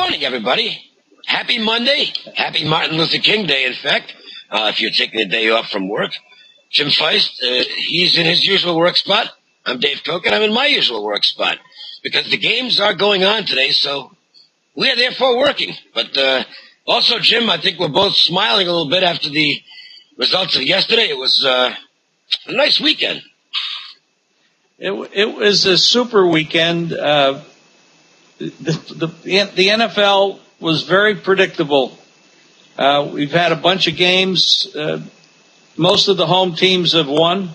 morning, everybody. Happy Monday. Happy Martin Luther King Day, in fact, if you're taking a day off from work. Jim Feist, he's in his usual work spot. I'm Dave Koch, and I'm in my usual work spot because the games are going on today, so we're therefore working. But also, Jim, I think we're both smiling a little bit after the results of yesterday. It was a nice weekend. It was a super weekend. The NFL was very predictable. We've had a bunch of games. Most of the home teams have won.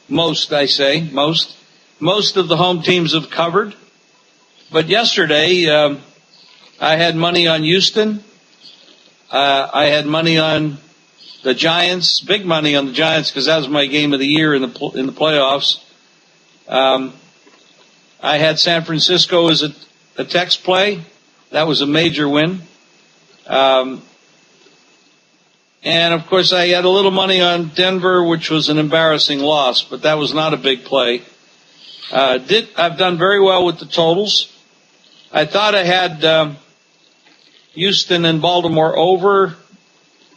Most of the home teams have covered. But yesterday, I had money on Houston. I had money on the Giants, big money on the Giants because that was my game of the year in the playoffs. I had San Francisco as a text play. That was a major win. And, of course, I had a little money on Denver, which was an embarrassing loss, but that was not a big play. I've done very well with the totals. I thought I had Houston and Baltimore over,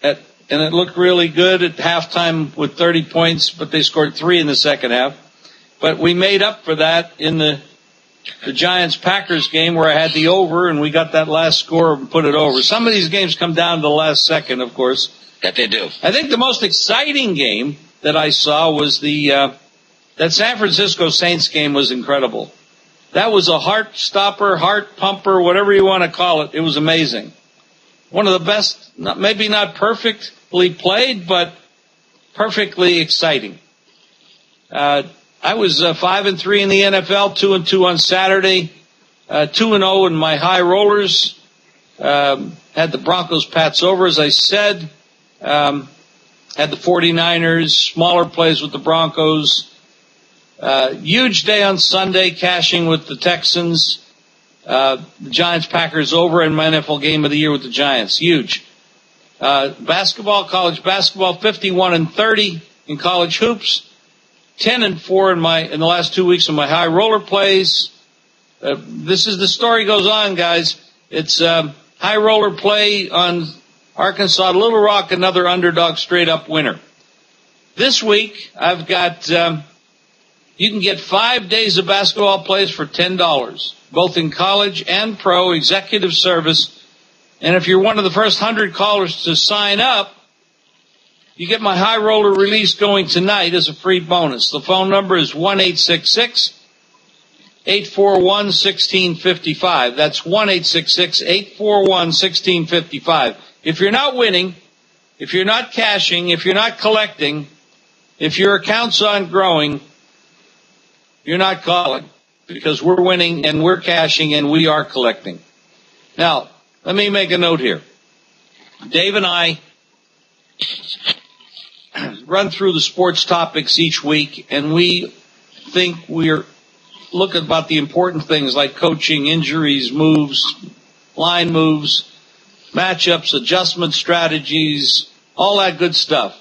and it looked really good at halftime with 30 points, but they scored 3 in the second half. But we made up for that in the Giants-Packers game where I had the over, and we got that last score and put it over. Some of these games come down to the last second, of course. That they do. I think the most exciting game that I saw was that San Francisco Saints game was incredible. That was a heart stopper, heart pumper, whatever you want to call it. It was amazing. One of the best, maybe not perfectly played, but perfectly exciting. I was 5-3 in the NFL, 2-2 on Saturday, 2-0 in my high rollers. Had the Broncos Pats over, as I said. Had the 49ers, smaller plays with the Broncos. Huge day on Sunday, cashing with the Texans. The Giants-Packers over in my NFL game of the year with the Giants. Huge. Basketball, college basketball, 51-30 in college hoops. 10-4 in the last 2 weeks of my high roller plays. This is the story goes on, guys. It's high roller play on Arkansas, Little Rock, another underdog straight up winner. This week I've got you can get 5 days of basketball plays for $10, both in college and pro executive service. And if you're one of the first 100 callers to sign up, you get my high roller release going tonight as a free bonus. The phone number is 1-866-841-1655. That's 1-866-841-1655. If you're not winning, if you're not cashing, if you're not collecting, if your account's aren't growing, you're not calling because we're winning and we're cashing and we are collecting. Now, let me make a note here. Dave and I run through the sports topics each week, and we think we're looking about the important things like coaching, injuries, moves, line moves, matchups, adjustment strategies, all that good stuff.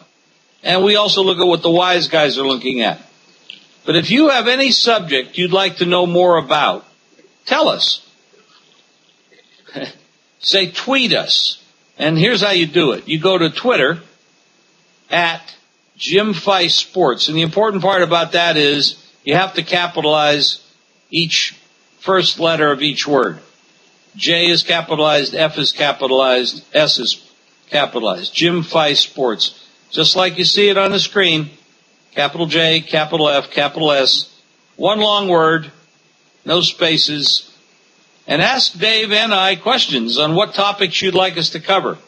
And we also look at what the wise guys are looking at. But if you have any subject you'd like to know more about, tell us. Say, tweet us. And here's how you do it. You go to Twitter at Jim Feist Sports. And the important part about that is you have to capitalize each first letter of each word. J is capitalized, F is capitalized, S is capitalized. Jim Feist Sports. Just like you see it on the screen. Capital J, capital F, capital S. One long word, no spaces. And ask Dave and I questions on what topics you'd like us to cover.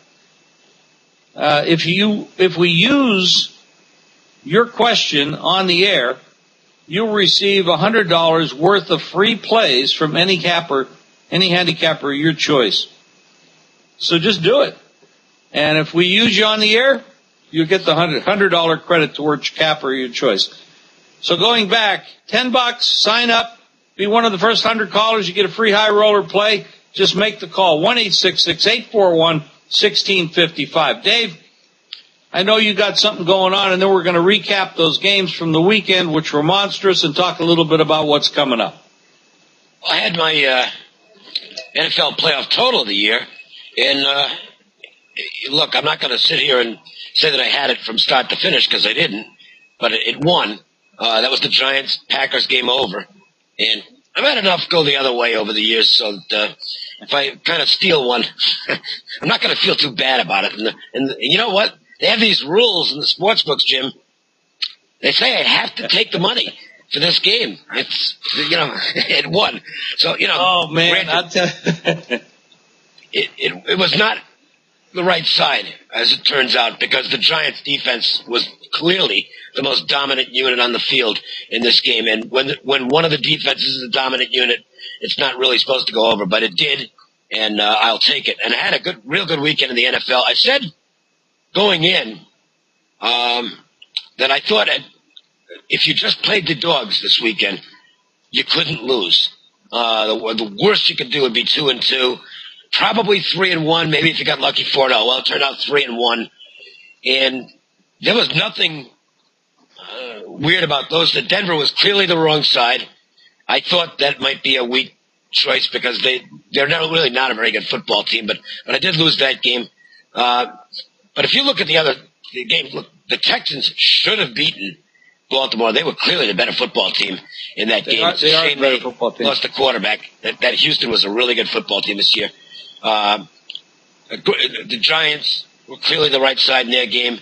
If we use your question on the air, you'll receive $100 worth of free plays from any handicapper of your choice. So just do it. And if we use you on the air, you'll get the $100 credit towards capper of your choice. So going back, $10, sign up, be one of the first 100 callers, you get a free high roller play. Just make the call, 1-866-841-1655. Dave, I know you got something going on, and then we're going to recap those games from the weekend, which were monstrous, and talk a little bit about what's coming up. I had my NFL playoff total of the year. And look, I'm not going to sit here and say that I had it from start to finish because I didn't, but it won. That was the Giants-Packers game over. And I've had enough go the other way over the years, so if I kind of steal one, I'm not going to feel too bad about it. And you know what? They have these rules in the sports books, Jim. They say I have to take the money for this game. It's, it won. So, Oh, man. Granted, it was not the right side, as it turns out, because the Giants' defense was clearly the most dominant unit on the field in this game. And when one of the defenses is a dominant unit, it's not really supposed to go over, but it did, and I'll take it. And I had a real good weekend in the NFL. I said going in that I thought if you just played the dogs this weekend, you couldn't lose. The worst you could do would be 2-2. Probably 3-1, maybe if you got lucky 4-0. Well, it turned out 3-1. And there was nothing weird about those. The Denver was clearly the wrong side. I thought that might be a weak choice because they're really not a very good football team, but I did lose that game. But if you look at the game, look, the Texans should have beaten Baltimore. They were clearly the better football team in that game. They are a better football team. Lost the quarterback. That Houston was a really good football team this year. The Giants were clearly the right side in their game.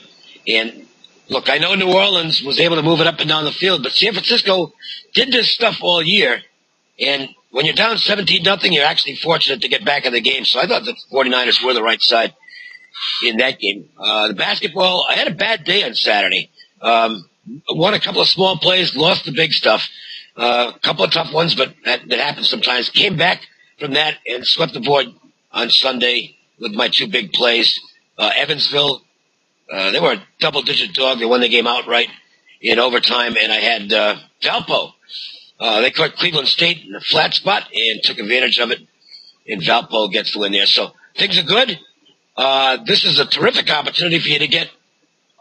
And look, I know New Orleans was able to move it up and down the field, but San Francisco did this stuff all year. And when you're down 17-0, you're actually fortunate to get back in the game. So I thought the 49ers were the right side in that game. The basketball, I had a bad day on Saturday. Won a couple of small plays, lost the big stuff. A couple of tough ones, but that happens sometimes. Came back from that and swept the board on Sunday with my two big plays. Evansville, they were a double-digit dog. They won the game outright in overtime, and I had Valpo. They caught Cleveland State in a flat spot and took advantage of it, and Valpo gets the win there. So things are good. This is a terrific opportunity for you to get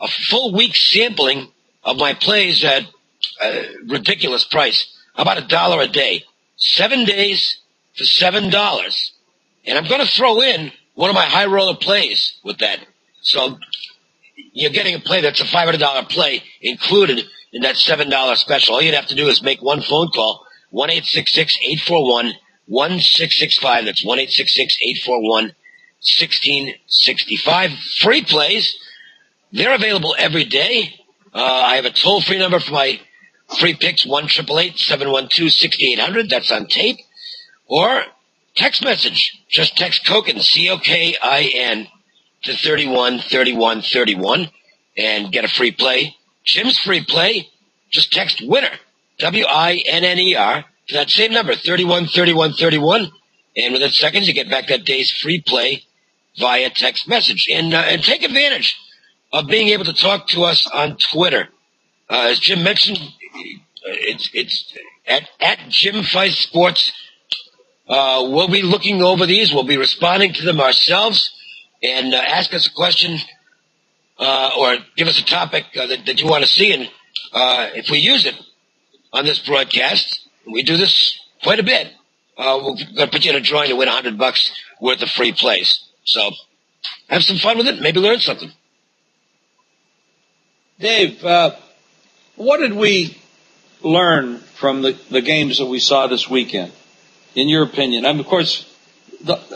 a full week sampling of my plays at a ridiculous price. How about $1 a day? 7 days for $7. And I'm going to throw in one of my high roller plays with that. So you're getting a play that's a $500 play included in that $7 special. All you'd have to do is make one phone call, 1-866-841-1665. That's 1-866-841-1665. Free plays. They're available every day. I have a toll-free number for my free picks, 1-888-712-6800. That's on tape. Or text message. Just text Kokin, C-O-K-I-N, to 313131 and get a free play. Jim's free play, just text winner, W-I-N-N-E-R, to that same number, 313131. And within seconds, you get back that day's free play via text message. And take advantage of being able to talk to us on Twitter. As Jim mentioned, it's at Jim Feist Sports. We'll be looking over these. We'll be responding to them ourselves. And ask us a question or give us a topic that you want to see. And if we use it on this broadcast, we do this quite a bit, we're going to put you in a drawing to win $100 worth of free plays. So have some fun with it. Maybe learn something. Dave, what did we learn from the games that we saw this weekend, in your opinion? I mean, of course,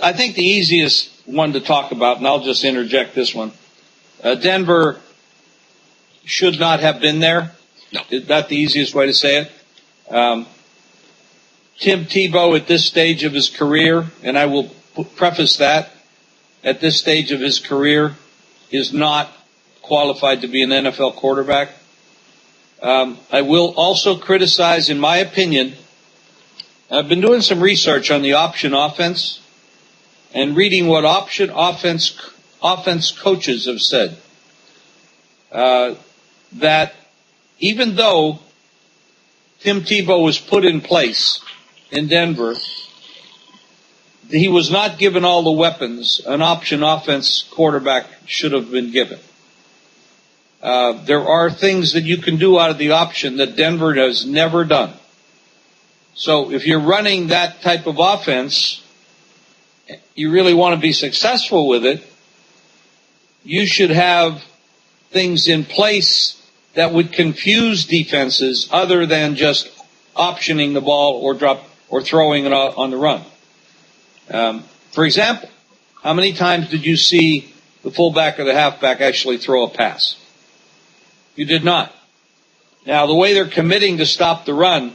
I think the easiest one to talk about, and I'll just interject this one, Denver should not have been there. No. Is that the easiest way to say it? Tim Tebow at this stage of his career, and I will preface that, at this stage of his career, is not qualified to be an NFL quarterback. I will also criticize, in my opinion, I've been doing some research on the option offense and reading what option offense coaches have said. That even though Tim Tebow was put in place in Denver, he was not given all the weapons an option offense quarterback should have been given. There are things that you can do out of the option that Denver has never done. So if you're running that type of offense, you really want to be successful with it, you should have things in place that would confuse defenses other than just optioning the ball or throwing it on the run. For example, how many times did you see the fullback or the halfback actually throw a pass? You did not. Now, the way they're committing to stop the run,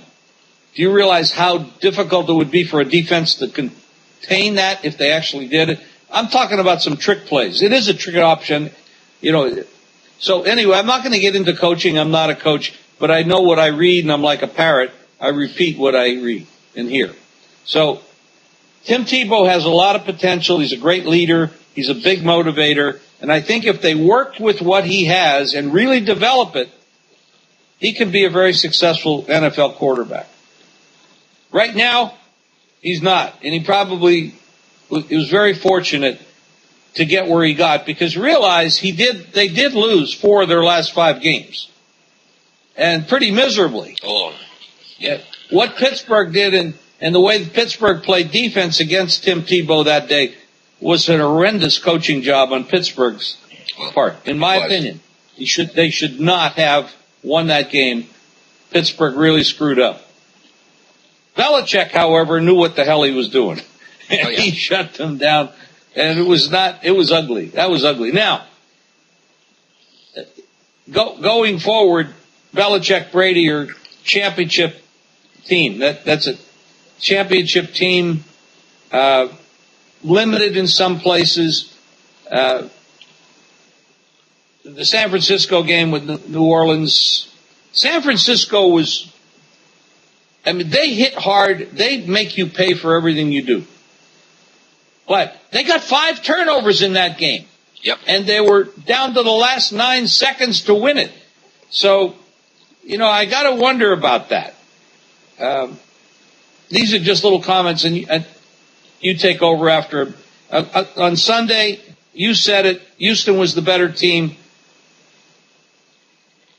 do you realize how difficult it would be for a defense to contain that if they actually did it? I'm talking about some trick plays. It is a trick option, So anyway, I'm not going to get into coaching. I'm not a coach, but I know what I read, and I'm like a parrot. I repeat what I read and hear. So Tim Tebow has a lot of potential. He's a great leader. He's a big motivator. And I think if they worked with what he has and really develop it, he could be a very successful NFL quarterback. Right now, he's not. And he was very fortunate to get where he got, because realize they did lose 4 of their last 5 games. And pretty miserably. Oh, yeah. What Pittsburgh did and the way Pittsburgh played defense against Tim Tebow that day was an horrendous coaching job on Pittsburgh's part. In my opinion, they should not have won that game. Pittsburgh really screwed up. Belichick, however, knew what the hell he was doing. And he shut them down. And it was ugly. That was ugly. Now, going forward, Belichick, Brady are championship team. That's a championship team, limited in some places. The San Francisco game with New Orleans, San Francisco they hit hard. They make you pay for everything you do. But they got 5 turnovers in that game. Yep. And they were down to the last 9 seconds to win it. So, I got to wonder about that. These are just little comments, and you take over after. On Sunday, you said it, Houston was the better team.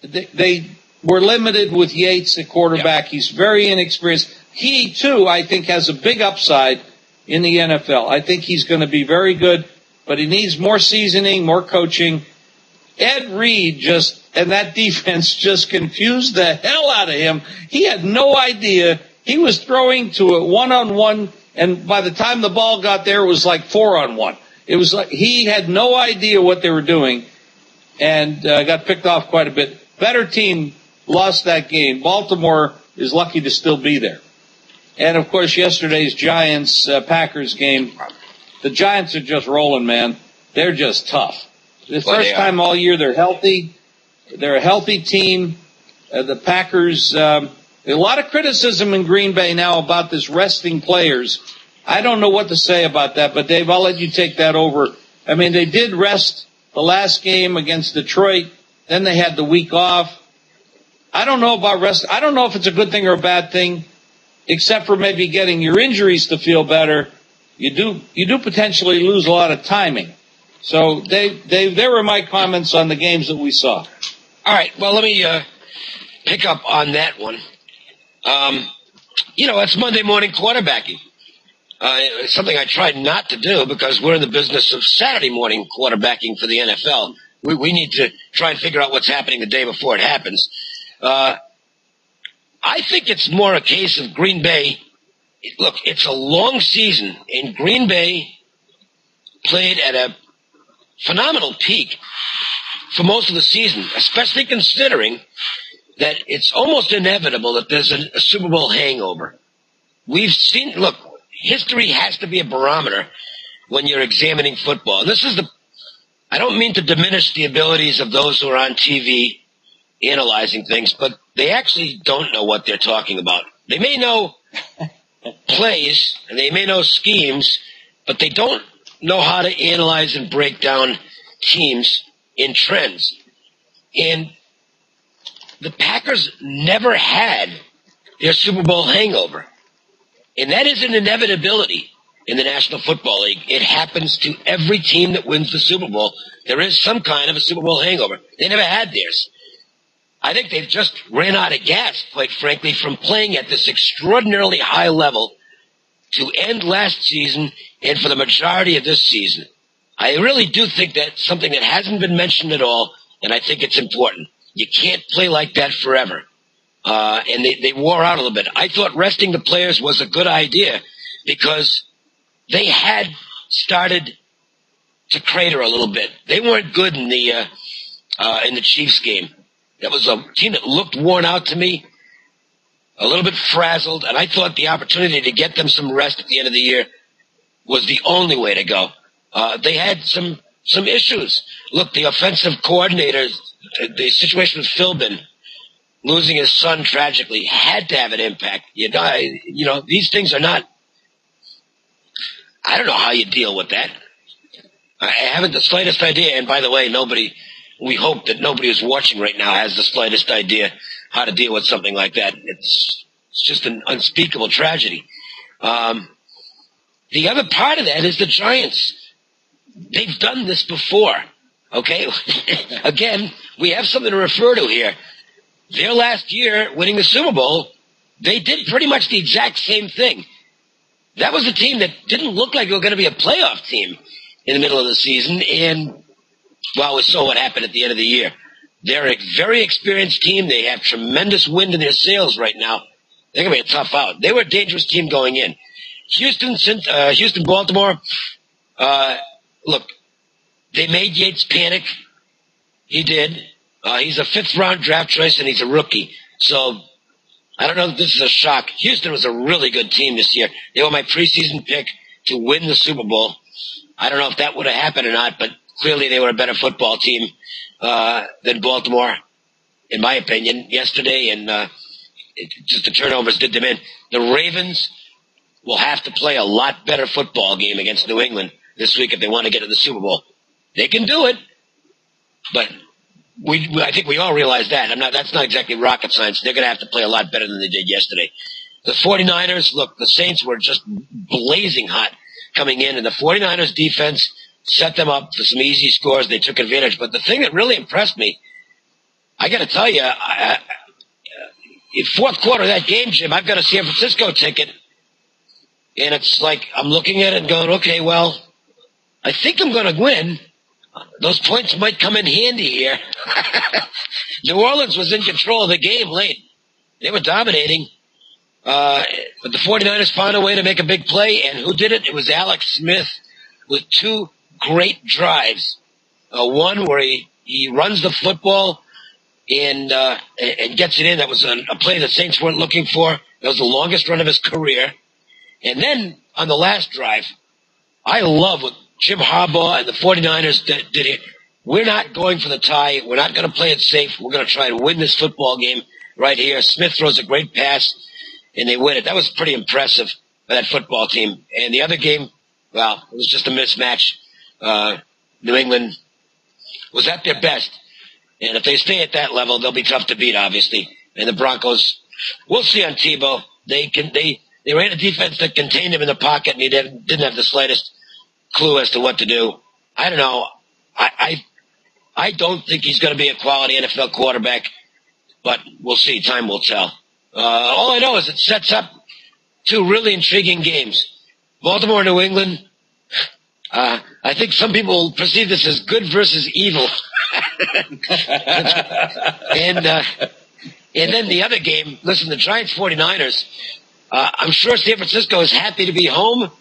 They were limited with Yates at quarterback. Yep. He's very inexperienced. He, too, I think, has a big upside in the NFL. I think he's going to be very good, but he needs more seasoning, more coaching. Ed Reed and that defense just confused the hell out of him. He had no idea. He was throwing to a one-on-one, and by the time the ball got there, it was like 4-on-1. It was like he had no idea what they were doing, and got picked off quite a bit. Better team lost that game. Baltimore is lucky to still be there. And, of course, yesterday's Giants-Packers game, the Giants are just rolling, man. They're just tough. The first time all year they're healthy. They're a healthy team. The Packers, a lot of criticism in Green Bay now about this resting players. I don't know what to say about that, but, Dave, I'll let you take that over. I mean, they did rest the last game against Detroit. Then they had the week off. I don't know about rest. I don't know if it's a good thing or a bad thing. Except for maybe getting your injuries to feel better, you do potentially lose a lot of timing. So there were my comments on the games that we saw. All right, well, let me pick up on that one. It's Monday morning quarterbacking. It's something I tried not to do because we're in the business of Saturday morning quarterbacking for the NFL. We need to try and figure out what's happening the day before it happens. I think it's more a case of Green Bay. Look, it's a long season, and Green Bay played at a phenomenal peak for most of the season, especially considering that it's almost inevitable that there's a Super Bowl hangover. We've seen, look, history has to be a barometer when you're examining football. And I don't mean to diminish the abilities of those who are on TV analyzing things, but they actually don't know what they're talking about. They may know plays and they may know schemes, but they don't know how to analyze and break down teams in trends. And the Packers never had their Super Bowl hangover. And that is an inevitability in the National Football League. It happens to every team that wins the Super Bowl. There is some kind of a Super Bowl hangover. They never had theirs. I think they just ran out of gas, quite frankly, from playing at this extraordinarily high level to end last season and for the majority of this season. I really do think that's something that hasn't been mentioned at all, and I think it's important. You can't play like that forever. And they wore out a little bit. I thought resting the players was a good idea because they had started to crater a little bit. They weren't good in the Chiefs game. That was a team that looked worn out to me, a little bit frazzled, and I thought the opportunity to get them some rest at the end of the year was the only way to go. They had some issues. Look, the offensive coordinator, the situation with Philbin, losing his son tragically, had to have an impact. You know, these things are not, I don't know how you deal with that. I haven't the slightest idea, and by the way, we hope that nobody who's watching right now has the slightest idea how to deal with something like that. It's just an unspeakable tragedy. The other part of that is the Giants. They've done this before, okay? Again, we have something to refer to here. Their last year winning the Super Bowl, they did pretty much the exact same thing. That was a team that didn't look like they were going to be a playoff team in the middle of the season, and, well, we saw what happened at the end of the year. They're a very experienced team. They have tremendous wind in their sails right now. They're going to be a tough out. They were a dangerous team going in. Houston, Baltimore, look, they made Yates panic. He did. He's a fifth-round draft choice, and he's a rookie. So I don't know if this is a shock. Houston was a really good team this year. They were my preseason pick to win the Super Bowl. I don't know if that would have happened or not, but clearly they were a better football team than Baltimore, in my opinion, yesterday, and just the turnovers did them in. The Ravens will have to play a lot better football game against New England this week if they want to get to the Super Bowl. They can do it, but I think we all realize that. That's not exactly rocket science. They're going to have to play a lot better than they did yesterday. The 49ers, look, the Saints were just blazing hot coming in, and the 49ers defense set them up for some easy scores. They took advantage. But the thing that really impressed me, I got to tell you, in fourth quarter of that game, Jim, I've got a San Francisco ticket, and it's like I'm looking at it and going, okay, well, I think I'm going to win. Those points might come in handy here. New Orleans was in control of the game late. They were dominating. But the 49ers found a way to make a big play, and who did it? It was Alex Smith with two great drives. One where he runs the football and gets it in. That was a play the Saints weren't looking for. That was the longest run of his career. And then on the last drive, I love what Jim Harbaugh and the 49ers did here. We're not going for the tie. We're not going to play it safe. We're going to try to win this football game right here. Smith throws a great pass, and they win it. That was pretty impressive by that football team. And the other game, well, it was just a mismatch. New England was at their best. And if they stay at that level, they'll be tough to beat, obviously. And the Broncos, we'll see on Tebow. They ran a defense that contained him in the pocket, and he didn't have the slightest clue as to what to do. I don't know. I don't think he's going to be a quality NFL quarterback, but we'll see. Time will tell. All I know is it sets up two really intriguing games. Baltimore, New England. I think some people perceive this as good versus evil. And then the other game, listen, the Giants 49ers, I'm sure San Francisco is happy to be home.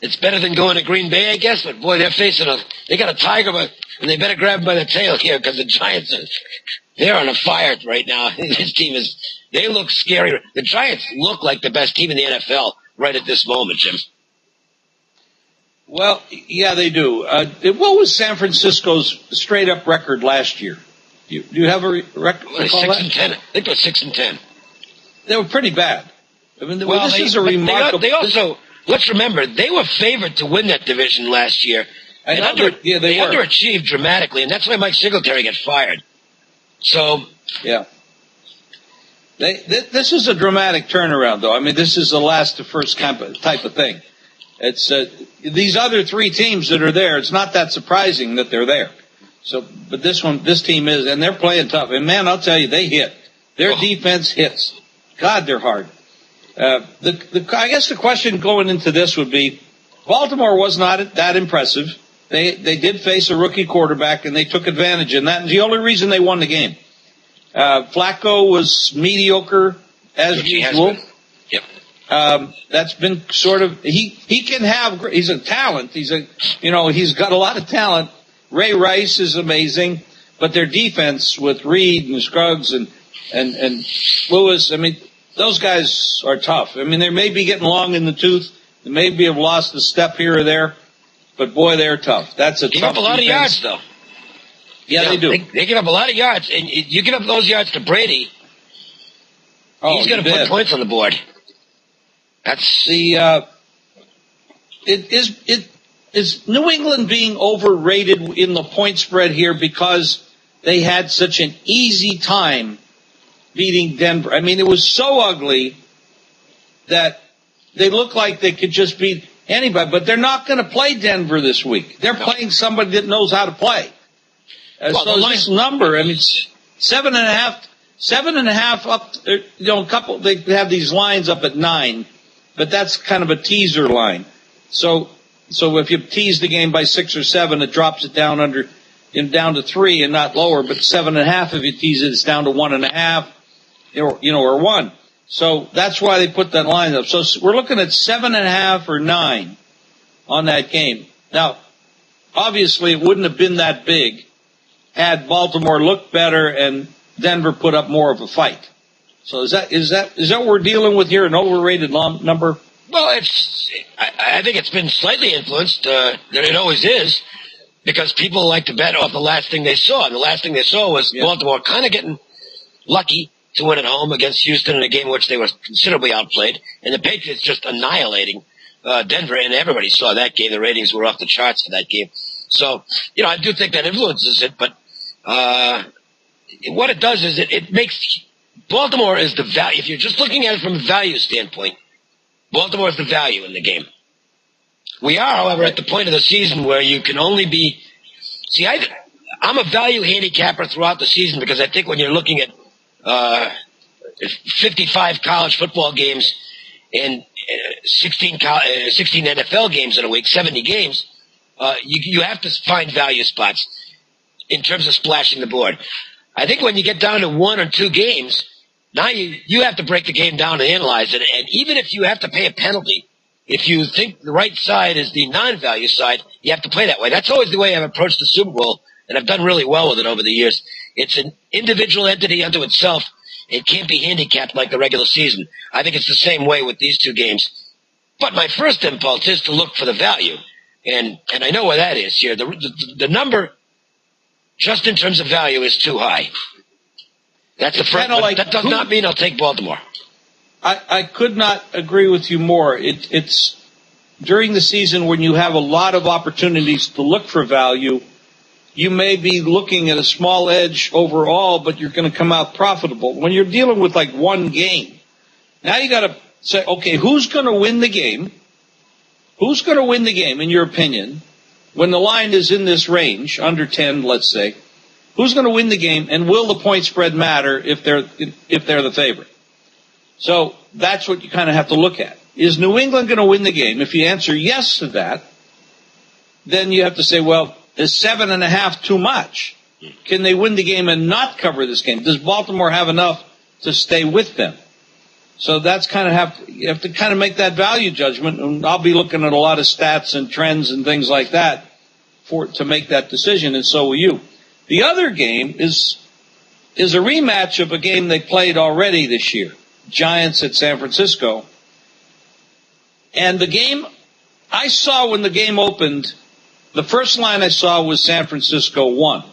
It's better than going to Green Bay, I guess, but boy, they got a tiger, and they better grab him by the tail here because the Giants they're on a fire right now. This team they look scary. The Giants look like the best team in the NFL right at this moment, Jim. Well, yeah, they do. What was San Francisco's straight-up record last year? Do you have a record? 6-10. I think it was 6-10. They were pretty bad. I mean, this is a remarkable. They also, let's remember, they were favored to win that division last year. They underachieved dramatically, and that's why Mike Singletary got fired. So, yeah. This is a dramatic turnaround, though. I mean, this is a last to first type of thing. It's these other three teams that are there. It's not that surprising that they're there. So, but this team is, and they're playing tough. And man, I'll tell you, they hit. Their defense hits. God, they're hard. I guess the question going into this would be, Baltimore was not that impressive. They did face a rookie quarterback, and they took advantage in that. And the only reason they won the game. Flacco was mediocre as usual. Yep. That's been sort of he can have. He's a talent. He's got a lot of talent. Ray Rice is amazing, but their defense with Reed and Scruggs and Lewis, I mean, those guys are tough. I mean, they may be getting long in the tooth. They maybe have lost a step here or there, but boy, they're tough. That's a give tough up a lot defense. of yards, though. Yeah, they do. They give up a lot of yards, and you give up those yards to Brady. He's going to put points on the board. That's the. Is New England being overrated in the point spread here because they had such an easy time beating Denver? I mean, it was so ugly that they look like they could just beat anybody, but they're not going to play Denver this week. They're playing somebody that knows how to play. So this number, I mean, it's 7.5 up. A couple. They have these lines up at 9, but that's kind of a teaser line. So if you tease the game by 6 or 7, it drops it down down to 3 and not lower. But 7.5, if you tease it, it's down to 1.5, or 1. So that's why they put that line up. So we're looking at 7.5 or 9 on that game. Now, obviously, it wouldn't have been that big had Baltimore looked better and Denver put up more of a fight. So is that what we're dealing with here? An overrated number? Well, I think it's been slightly influenced. It always is, because people like to bet off the last thing they saw. And the last thing they saw was Baltimore kind of getting lucky to win at home against Houston in a game in which they were considerably outplayed, and the Patriots just annihilating Denver. And everybody saw that game. The ratings were off the charts for that game. So, I do think that influences it. But what it does is it makes Baltimore is the value. If you're just looking at it from a value standpoint, Baltimore is the value in the game. We are, however, at the point of the season where you can only be. See, I'm a value handicapper throughout the season, because I think when you're looking at 55 college football games and 16 NFL games in a week, 70 games, you have to find value spots in terms of splashing the board. I think when you get down to 1 or 2 games, now you have to break the game down and analyze it. And even if you have to pay a penalty, if you think the right side is the non-value side, you have to play that way. That's always the way I've approached the Super Bowl, and I've done really well with it over the years. It's an individual entity unto itself. It can't be handicapped like the regular season. I think it's the same way with these 2 games. But my first impulse is to look for the value. And I know where that is here. The number, just in terms of value, is too high. That's the first. That does not mean I'll take Baltimore. I could not agree with you more. It's during the season when you have a lot of opportunities to look for value, you may be looking at a small edge overall, but you're going to come out profitable. When you're dealing with like one game, now you got to say, okay, who's going to win the game? Who's going to win the game, in your opinion, when the line is in this range, under 10, let's say? Who's going to win the game, and will the point spread matter if they're the favorite? So that's what you kind of have to look at. Is New England going to win the game? If you answer yes to that, then you have to say, well, is 7.5 too much? Can they win the game and not cover this game? Does Baltimore have enough to stay with them? So that's you have to kind of make that value judgment, and I'll be looking at a lot of stats and trends and things like that to make that decision, and so will you. The other game is a rematch of a game they played already this year, Giants at San Francisco. And the game I saw when the game opened, the first line I saw was San Francisco 1.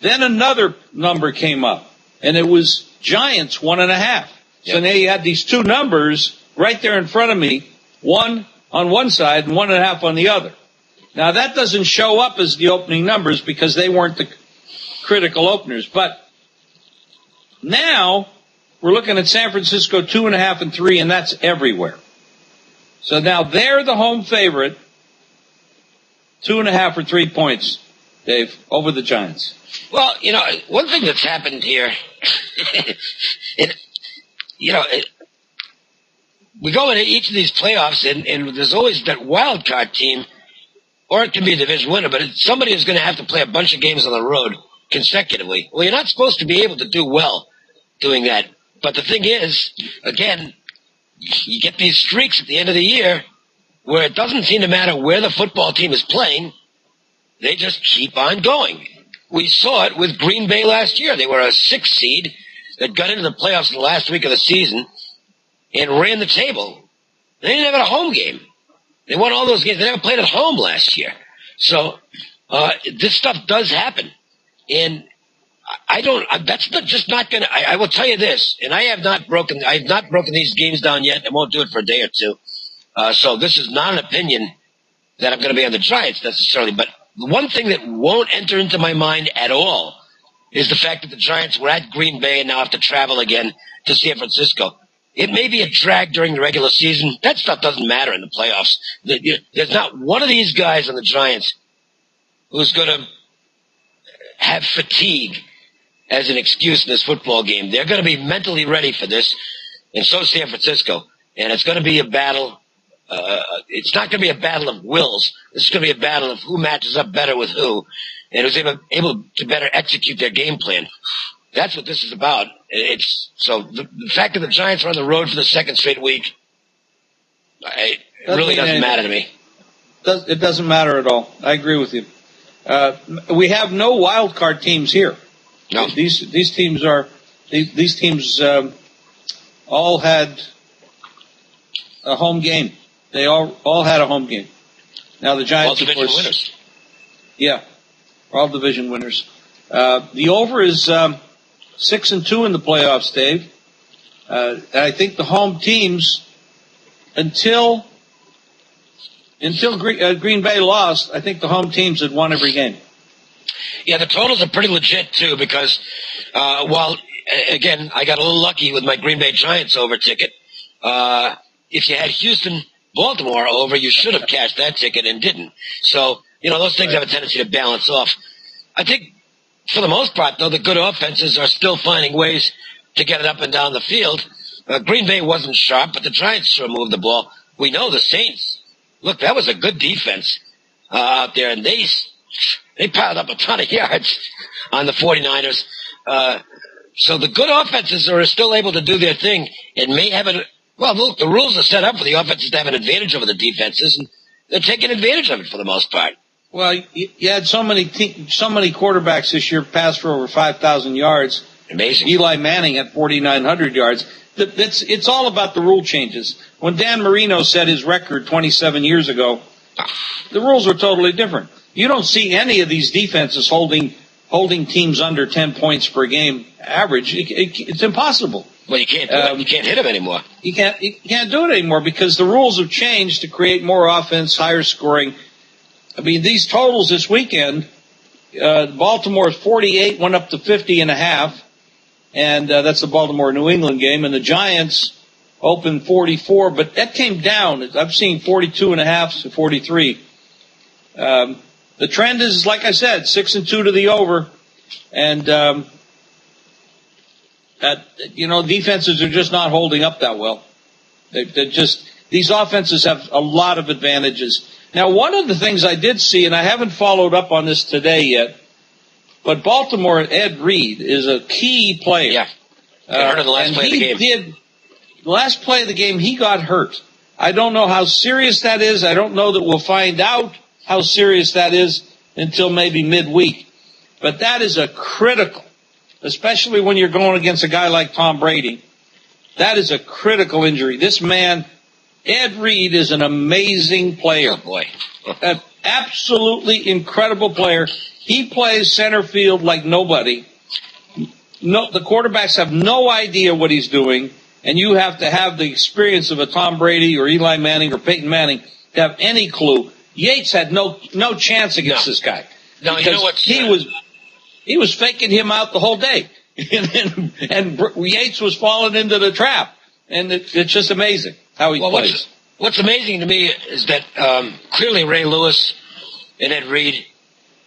Then another number came up, and it was Giants 1.5. So now you had these 2 numbers right there in front of me, 1 on one side and 1.5 on the other. Now that doesn't show up as the opening numbers because they weren't the critical openers. But now we're looking at San Francisco 2.5 and 3, and that's everywhere. So now they're the home favorite, 2.5 or 3 points, Dave, over the Giants. Well, one thing that's happened here, we go into each of these playoffs, and there's always that wild card team, or it can be a division winner, but it's somebody who's going to have to play a bunch of games on the road consecutively. Well, you're not supposed to be able to do well doing that. But the thing is, again, you get these streaks at the end of the year where it doesn't seem to matter where the football team is playing. They just keep on going. We saw it with Green Bay last year. They were a 6 seed that got into the playoffs in the last week of the season and ran the table. They didn't have a home game. They won all those games. They never played at home last year. So this stuff does happen. And just not going to, I will tell you this, and I have not broken these games down yet. I won't do it for a day or two. So this is not an opinion that I'm going to be on the Giants necessarily. But the one thing that won't enter into my mind at all is the fact that the Giants were at Green Bay and now have to travel again to San Francisco. It may be a drag during the regular season. That stuff doesn't matter in the playoffs. There's not one of these guys on the Giants who's going to have fatigue as an excuse in this football game. They're going to be mentally ready for this, and so is San Francisco. And it's going to be a battle. It's not going to be a battle of wills. It's going to be a battle of who matches up better with who and who's able to better execute their game plan. That's what this is about. The fact that the Giants are on the road for the second straight week, it really doesn't matter to me. It doesn't matter at all. I agree with you. We have no wild card teams here. No. These teams all had a home game. They all had a home game. Now the Giants, all division winners. Yeah, all division winners. The over is 6-2 in the playoffs, Dave. I think the home teams, until Green Bay lost, I think the home teams had won every game. Yeah, the totals are pretty legit, too, because while, again, I got a little lucky with my Green Bay Giants over ticket. If you had Houston-Baltimore over, you should have cashed that ticket and didn't. So, those things have a tendency to balance off. I think, for the most part, though, the good offenses are still finding ways to get it up and down the field. Green Bay wasn't sharp, but the Giants sure moved the ball. We know the Saints. Look, that was a good defense out there, and they piled up a ton of yards on the 49ers. So the good offenses are still able to do their thing and may have it. Well, look, the rules are set up for the offenses to have an advantage over the defenses, and they're taking advantage of it for the most part. Well, you had so many quarterbacks this year pass for over 5,000 yards. Amazing. Eli Manning at 4,900 yards. It's all about the rule changes. When Dan Marino set his record 27 years ago, the rules were totally different. You don't see any of these defenses holding teams under 10 points per game average. It's impossible. Well, you can't do it. You can't hit them anymore. You can't do it anymore because the rules have changed to create more offense, higher scoring. I mean, these totals this weekend, Baltimore's 48 went up to 50.5, and that's the Baltimore-New England game, and the Giants opened 44, but that came down. I've seen 42.5 to 43. The trend is, like I said, 6-2 to the over, and defenses are just not holding up that well. These offenses have a lot of advantages. Now, one of the things I did see, and I haven't followed up on this today yet, but Baltimore, Ed Reed is a key player. Yeah. Got hurt in the last play of the game. The last play of the game, he got hurt. I don't know how serious that is. I don't know that we'll find out how serious that is until maybe midweek. But that is a critical, especially when you're going against a guy like Tom Brady. That is a critical injury. This man, Ed Reed, is an amazing player. Oh, boy. An absolutely incredible player. He plays center field like nobody. No, the quarterbacks have no idea what he's doing, and you have to have the experience of a Tom Brady or Eli Manning or Peyton Manning to have any clue. Yates had no chance against this guy. No, you know what? He was faking him out the whole day, and Yates was falling into the trap, and it's just amazing how he plays. What's amazing to me is that clearly Ray Lewis and Ed Reed,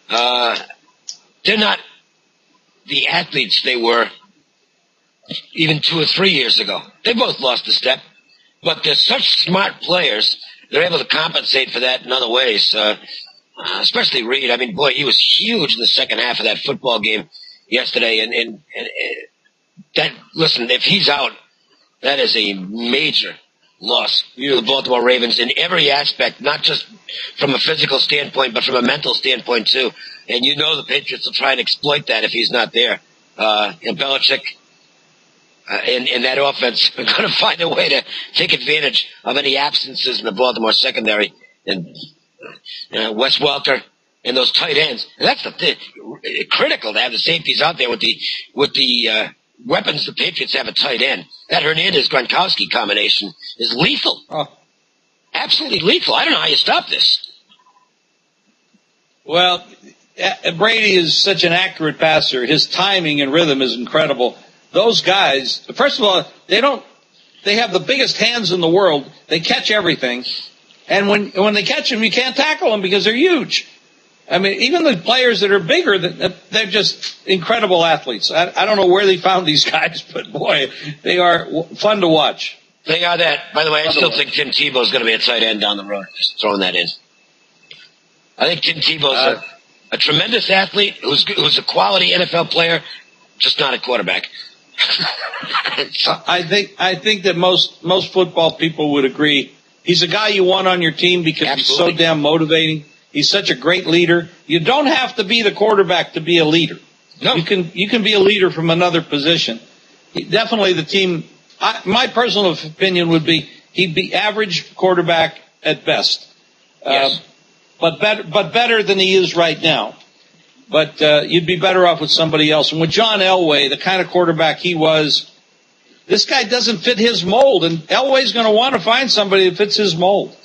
they're not the athletes they were even 2 or 3 years ago. They both lost a step. but they're such smart players. They're able to compensate for that in other ways. Especially Reed. I mean, boy, he was huge in the second half of that football game yesterday. And that, listen, if he's out, that is a major loss to the Baltimore Ravens in every aspect, not just from a physical standpoint, but from a mental standpoint too. And you know the Patriots will try and exploit that if he's not there. And Belichick in that offense are going to find a way to take advantage of any absences in the Baltimore secondary. And Wes Welker and those tight ends. And that's critical to have the safeties out there with the weapons the Patriots have at tight end. That Hernandez-Gronkowski combination is lethal. Oh. Absolutely lethal. I don't know how you stop this. Well, Brady is such an accurate passer. His timing and rhythm is incredible. Those guys, first of all, they have the biggest hands in the world. They catch everything. And when they catch them, you can't tackle them because they're huge. I mean, even the players that are bigger, they're just incredible athletes. I don't know where they found these guys, but boy, they are fun to watch. They are that. By the way, I still think Tim Tebow is going to be a tight end down the road. Just throwing that in. I think Tim Tebow is a tremendous athlete who's a quality NFL player, just not a quarterback. I think that most football people would agree. He's a guy you want on your team because Absolutely. He's so damn motivating. He's such a great leader. You don't have to be the quarterback to be a leader. No. You can be a leader from another position. Definitely the team. My personal opinion would be he'd be average quarterback at best. Yes. But better than he is right now. But you'd be better off with somebody else. And with John Elway, the kind of quarterback he was, this guy doesn't fit his mold. And Elway's going to want to find somebody that fits his mold,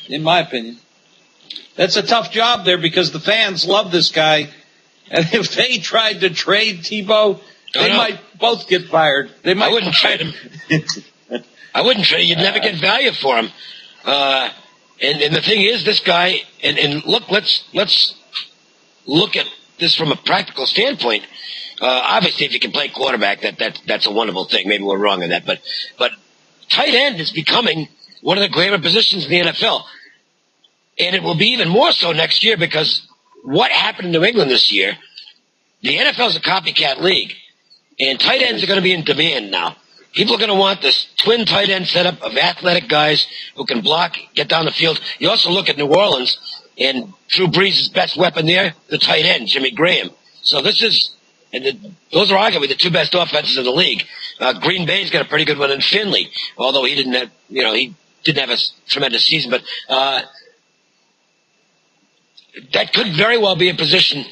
in my opinion. That's a tough job there because the fans love this guy. And if they tried to trade Tebow, they might both get fired. I wouldn't trade him. I wouldn't trade him. You'd never get value for him. And the thing is, this guy, and look, let's look at this from a practical standpoint. Obviously, if you can play quarterback, that's a wonderful thing. Maybe we're wrong on that, but tight end is becoming one of the glamour positions in the NFL, and it will be even more so next year because what happened in New England this year, the NFL is a copycat league, and tight ends are going to be in demand now. People are going to want this twin tight end setup of athletic guys who can block, get down the field. You also look at New Orleans, and Drew Brees' best weapon there, the tight end, Jimmy Graham. So those are arguably the two best offenses in the league. Green Bay's got a pretty good one in Finley, although he didn't have a tremendous season. But that could very well be a position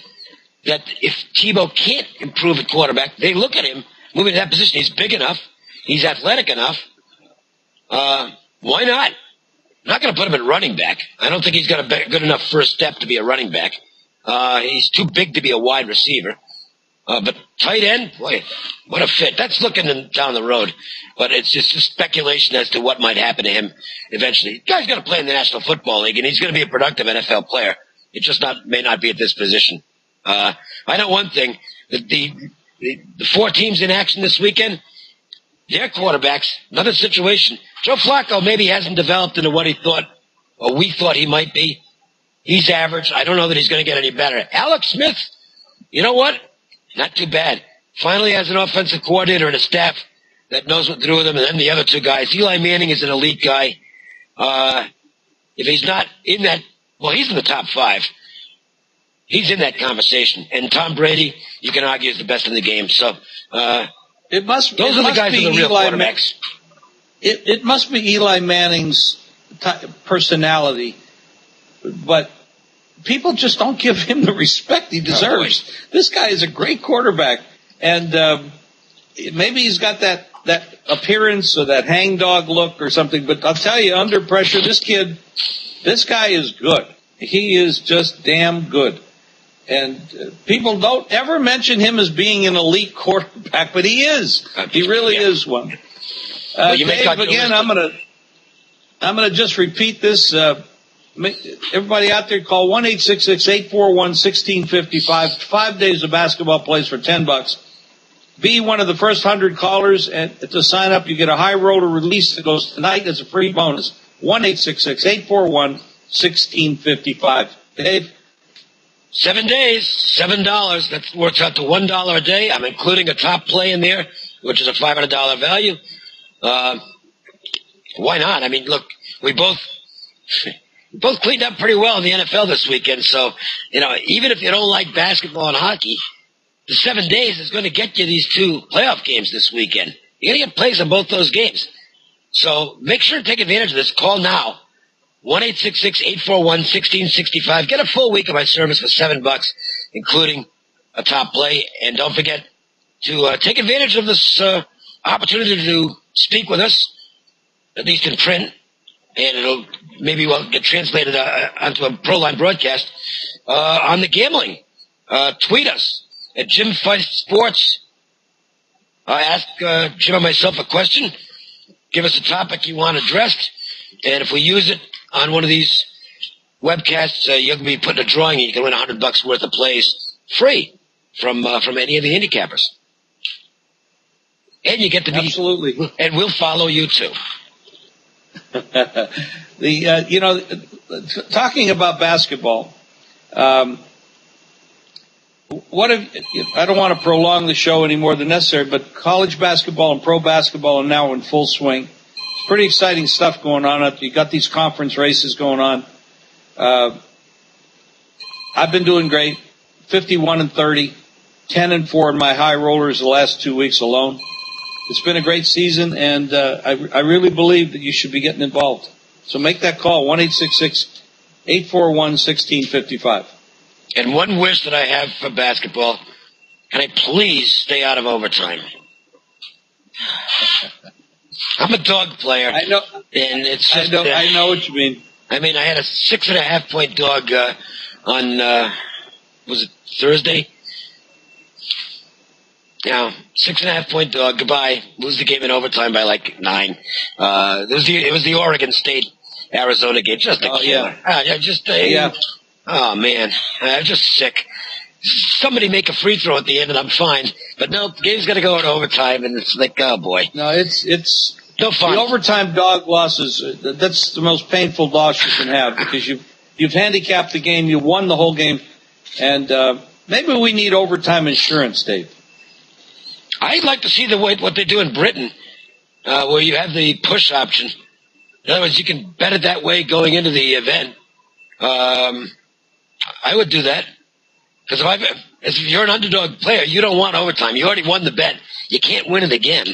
that if Tebow can't improve at quarterback, they look at him moving to that position. He's big enough. He's athletic enough. Why not? I'm not going to put him at running back. I don't think he's got a good enough first step to be a running back. He's too big to be a wide receiver. But tight end, boy, what a fit. That's looking down the road. But it's just speculation as to what might happen to him eventually. The guy's going to play in the National Football League, and he's going to be a productive NFL player. It just may not be at this position. I know one thing. The four teams in action this weekend, their quarterbacks, another situation. Joe Flacco maybe hasn't developed into what he thought, or we thought he might be. He's average. I don't know that he's going to get any better. Alex Smith, you know what? Not too bad. Finally has an offensive coordinator and a staff that knows what to do with him. And then the other two guys. Eli Manning is an elite guy. If he's not in that, well, he's in the top five. He's in that conversation. And Tom Brady, you can argue, is the best in the game. So, those are the guys who are the real quarterbacks. It must be Eli Manning's personality, but people just don't give him the respect he deserves. This guy is a great quarterback, and maybe he's got that appearance or that hangdog look or something, but I'll tell you, under pressure, this guy is good. He is just damn good. And people don't ever mention him as being an elite quarterback, but he is. He really is one. Dave, again, I'm gonna just repeat this. Everybody out there, call 1-866-841-1655. 5 days of basketball plays for $10. be one of the first 100 callers and to sign up. You get a high roller release that goes tonight as a free bonus. 1-866-841-1655. Dave? 7 days, $7. That works out to $1 a day. I'm including a top play in there, which is a $500 value. Why not? I mean, look, we both cleaned up pretty well in the NFL this weekend. So, even if you don't like basketball and hockey, the 7 days is going to get you these two playoff games this weekend. You're going to get plays on both those games. So make sure to take advantage of this. Call now. 1-866-841-1665. Get a full week of my service for $7, including a top play. And don't forget to take advantage of this opportunity to speak with us, at least in print, and it'll maybe get translated onto a Proline broadcast on the gambling. Tweet us at Jim Feist Sports. Ask Jim and myself a question. Give us a topic you want addressed, and if we use it on one of these webcasts, you're going to be put in a drawing, and you can win $100 worth of plays free from any of the handicappers. And you get to be absolutely, and we'll follow you too. Talking about basketball, I don't want to prolong the show any more than necessary, but college basketball and pro basketball are now in full swing. It's pretty exciting stuff going on. You got these conference races going on. I've been doing great, 51-30, 10-4 in my high rollers the last 2 weeks alone. It's been a great season, and I really believe that you should be getting involved. So make that call, 1-866-841-1655. And one wish that I have for basketball, can I please stay out of overtime? I'm a dog player. I know. And it's just, I know what you mean. I mean, I had a 6.5-point dog on, was it Thursday? Yeah, 6.5-point dog. Goodbye. Lose the game in overtime by like 9. It was the Oregon State Arizona game. Just a killer. Yeah. Oh man, I'm just sick. Somebody make a free throw at the end, and I'm fine. But no, the game's got to go into overtime, and it's like, oh boy. No, it's no fun. The overtime dog losses. That's the most painful loss you can have because you've handicapped the game, you won the whole game, and maybe we need overtime insurance, Dave. I'd like to see what they do in Britain, where you have the push option. In other words, you can bet it that way going into the event. I would do that. Because if you're an underdog player, you don't want overtime. You already won the bet. You can't win it again.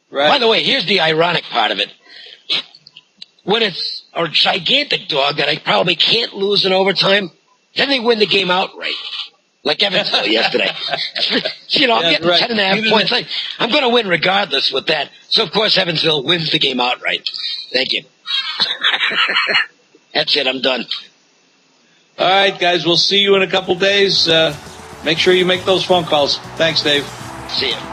Right. By the way, here's the ironic part of it. When it's a gigantic dog that I probably can't lose in overtime, then they win the game outright. Like Evansville yesterday. I'm getting 10.5 points. I'm going to win regardless with that. So, of course, Evansville wins the game outright. Thank you. That's it. I'm done. All right, guys. We'll see you in a couple days. Make sure you make those phone calls. Thanks, Dave. See you.